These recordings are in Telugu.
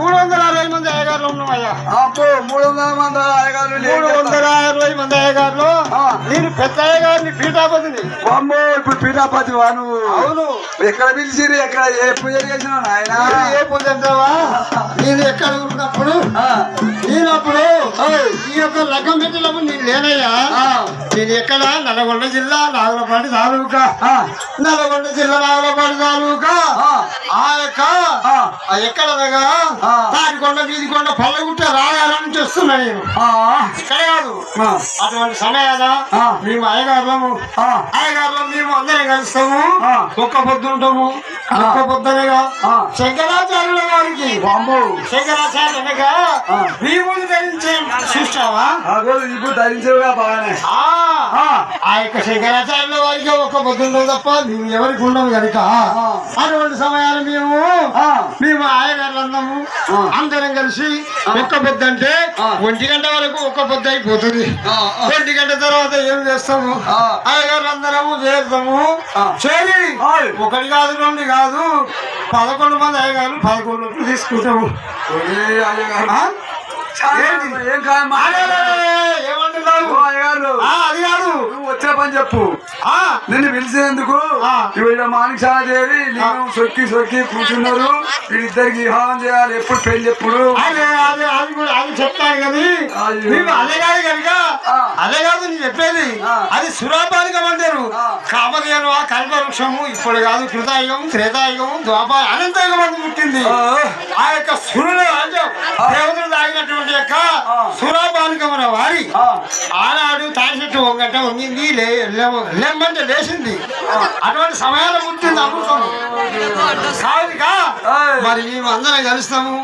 360 మంది అయ్యగారులు ఉన్నామయ్యా. 300 మంది అయ్యగారులు 360 మంది అయ్యగారులు. నేను పెద్ద అయ్యగారిని పీఠాపతిని. అమ్మో ఇప్పుడు పీఠాపతి వా నువ్వు? అవును. ఎక్కడ పిలిచిరు? ఎక్కడ ఏ పూజ చేసినావు నాయన? ఏ పూజ అంటావా? నేను ఎక్కడ ఉన్నప్పుడు నేనప్పుడు ఈ యొక్క లగ్గం పెట్టినప్పుడు నేను లేనయ్యా. నేను ఎక్కడ నల్గొండ జిల్లా నాగులపాటి తాలూకా. నల్గొండ జిల్లా నాగులపాటి తాలూకా. ఆ యొక్క ఎక్కడనగా తాటికొండ వీధికొండ పల్లగుట్ట రాగాల నుంచి వస్తున్నా నేను. ఇక్కడ కాదు. అటువంటి సమయాన మేము అయ్యగారులము మేము అందరం కలుస్తాము. ఒక్క పొద్దు ఉంటాము. ఒక్క పొద్దునగా శంకరాచార్యుల వారికి శంకరాచార్యులగా భీముడు ధరించే చూస్తావా? ఇప్పుడు ధరించేవుగా బాగానే. ఆ యొక్క శంకరాచార్యుల వారికి ఒక్క పొద్దు తప్ప మేము ఎవరికి ఉండము కనుక అటువంటి సమయాలు మేము ఆయగారులు అన్నాము. అందరం కలిసి ఒక్క పొద్దు అంటే 1 గంట వరకు ఒక్క పొద్దు అయిపోతుంది. 1 గంట తర్వాత ఏం చేస్తాము? ఆయగారులు అందరము చేస్తాము. చేరి 1 కాదు 2 కాదు 11 మంది అయ్యగారులు 11 తీసుకుంటాము. అది కాదు, నువ్వు వచ్చే పని చెప్పు. నిన్ను పిలిచేందుకు మాణిక్షాదేవి నేను సొక్కి కూర్చున్నారు. వీళ్ళిద్దరికి వివాహం చేయాలి. ఎప్పుడు పెళ్లి ఎప్పుడు? అది చెప్తాను కానీ అదే కాదు కనుక అదే కాదు నేను చెప్పేది. అది సురాపానికం అంటారు. కామధేను కల్పవృక్షము ఇప్పుడు కాదు, కృతాయుగం త్రేతాయుగం ద్వాపర అనంతయుగం అంటూ పుట్టింది. ఆ యొక్క సురుడు దేవతలు తాగినటువంటి యొక్క సురాపానికమైన వారి ఆనాడు తాడి చెట్టు వంగట వంగింది, లెమ్మంటే లేచింది. అటువంటి సమయాలు పుట్టింది అమృతం. కాదుగా మరి మేము అందరం కలుస్తాము.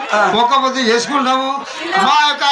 ఒక్క పొద్దు చేసుకుంటాము. మా యొక్క